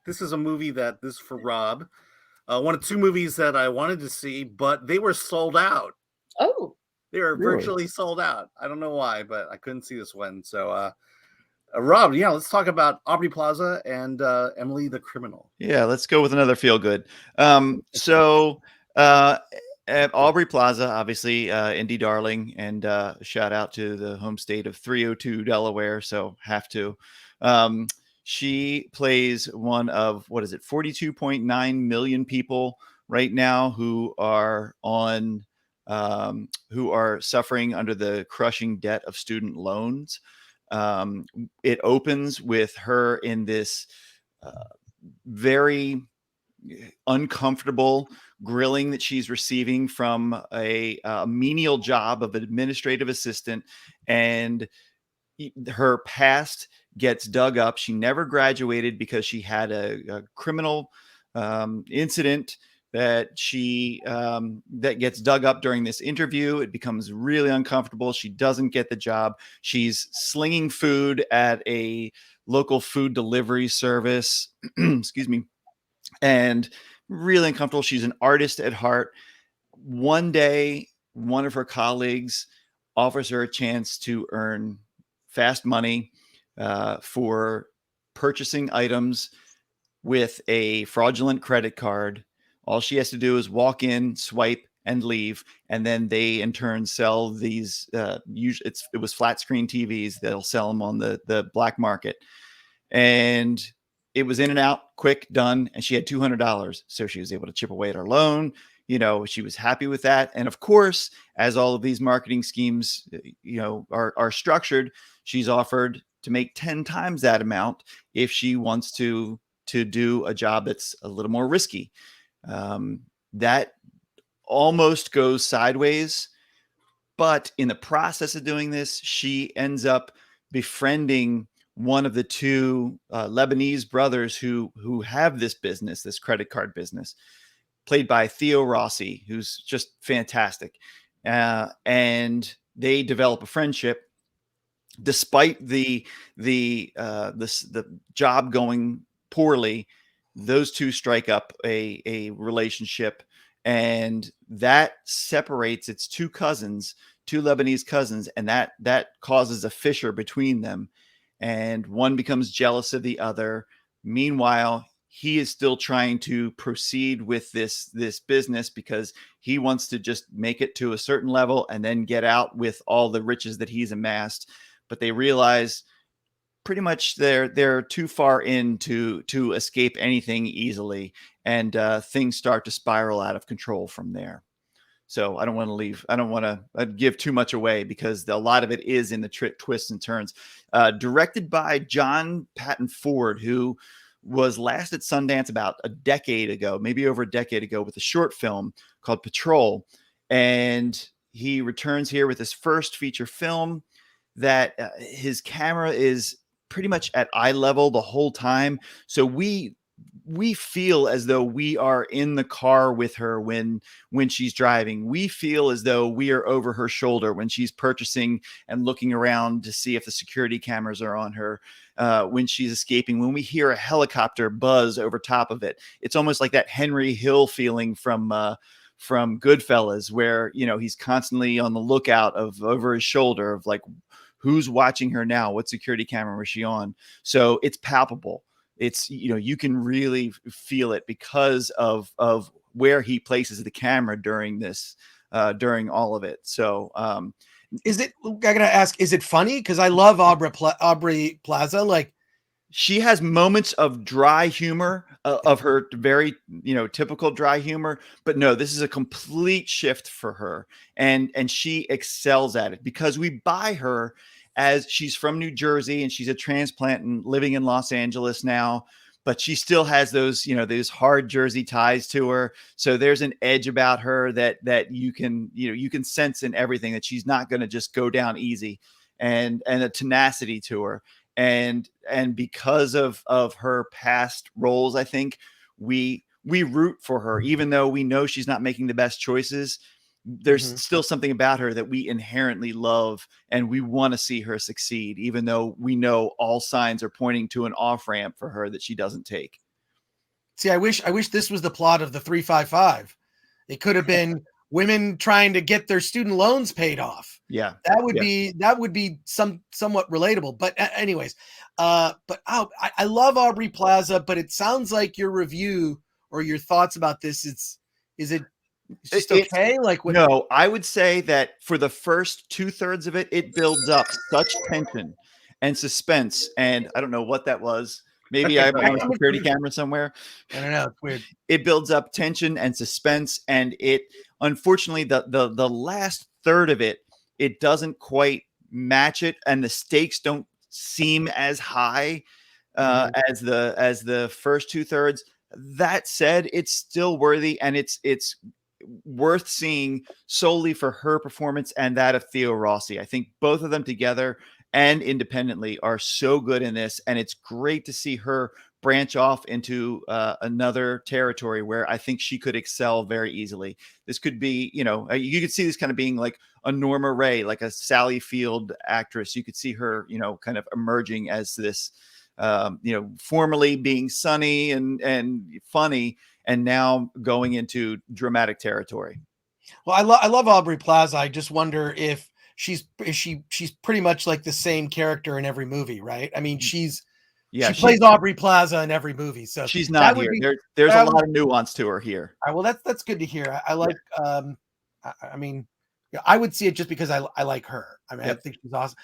this is a movie this is for Rob. One of two movies that I wanted to see, but they were sold out. Oh, They were Really? virtually sold out. I don't know why, but I couldn't see this one. So, Rob, yeah, let's talk about Aubrey Plaza and Emily the Criminal. Yeah, let's go with another feel good. So uh, at Aubrey Plaza, obviously, indie darling, and shout out to the home state of 302 Delaware. So have to. Um, she plays one of, what is it, 42.9 million people right now who are suffering under the crushing debt of student loans. It opens with her in this very uncomfortable grilling that she's receiving from a menial job of administrative assistant, and her past gets dug up. She never graduated because she had a criminal incident that that gets dug up during this interview. It becomes really uncomfortable. She doesn't get the job. She's slinging food at a local food delivery service. Excuse me. And really uncomfortable. She's an artist at heart. One day, one of her colleagues offers her a chance to earn fast money for purchasing items with a fraudulent credit card. All she has to do is walk in, swipe, and leave, and then they in turn sell these. Usually, it was flat screen TVs. They'll sell them on the black market, and it was in and out, quick, done, and she had $200. So she was able to chip away at her loan. She was happy with that. And of course, as all of these marketing schemes, are structured, she's offered to make 10 times that amount if she wants to do a job that's a little more risky. That almost goes sideways, but in the process of doing this, she ends up befriending one of the two Lebanese brothers who have this business, this credit card business, played by Theo Rossi, who's just fantastic. And they develop a friendship despite the job going poorly. Those two strike up a relationship, and that separates its two Lebanese cousins, and that causes a fissure between them, and one becomes jealous of the other. Meanwhile, he is still trying to proceed with this business because he wants to just make it to a certain level and then get out with all the riches that he's amassed. But they realize pretty much they're too far in to escape anything easily, and things start to spiral out of control from there. So I don't want to give too much away because a lot of it is in the twists and turns. Directed by John Patton Ford, who was last at Sundance about a decade ago, maybe over a decade ago, with a short film called Patrol. And he returns here with his first feature film that his camera is pretty much at eye level the whole time. So we feel as though we are in the car with her when she's driving. We feel as though we are over her shoulder when she's purchasing and looking around to see if the security cameras are on her, when she's escaping, when we hear a helicopter buzz over top of it. It's almost like that Henry Hill feeling from Goodfellas, where he's constantly on the lookout over his shoulder of like, who's watching her now? What security camera was she on? So it's palpable. It's, you can really feel it because of where he places the camera during this, during all of it. So, I gotta ask, is it funny? Because I love Aubrey Plaza. Like, she has moments of dry humor, of her very, typical dry humor, but no, this is a complete shift for her. And she excels at it because we buy her as she's from New Jersey and she's a transplant and living in Los Angeles now, but she still has those, those hard Jersey ties to her. So there's an edge about her that you can sense in everything, that she's not going to just go down easy, and a tenacity to her. And because of her past roles, I think we root for her, even though we know she's not making the best choices. There's still something about her that we inherently love, and we want to see her succeed, even though we know all signs are pointing to an off ramp for her that she doesn't take. See, I wish this was the plot of the 355. It could have been women trying to get their student loans paid off. Yeah. That would be somewhat relatable. But anyways, but I love Aubrey Plaza, but it sounds like your review or your thoughts about this is it just okay? Like what? No, I would say that for the first 2/3 of it, it builds up such tension and suspense. And I don't know what that was. Maybe I have a security camera somewhere. I don't know. It's weird. It builds up tension and suspense, and it unfortunately the last third of it, it doesn't quite match it, and the stakes don't seem as high as the first 2/3. That said, it's still worthy, and it's worth seeing solely for her performance and that of Theo Rossi. I think both of them together and independently are so good in this, and it's great to see her branch off into another territory where I think she could excel very easily. This could be, you could see this kind of being like a Norma Ray, like a Sally Field actress. You could see her, kind of emerging as this, formerly being sunny and funny, and now going into dramatic territory. Well, I love Aubrey Plaza. I just wonder if she's pretty much like the same character in every movie, right? I mean, she plays Aubrey Plaza in every movie, so she's not here. There's a lot of nuance to her here. Well, that's good to hear. I like. I mean, I would see it just because I like her. I mean, I think she's awesome.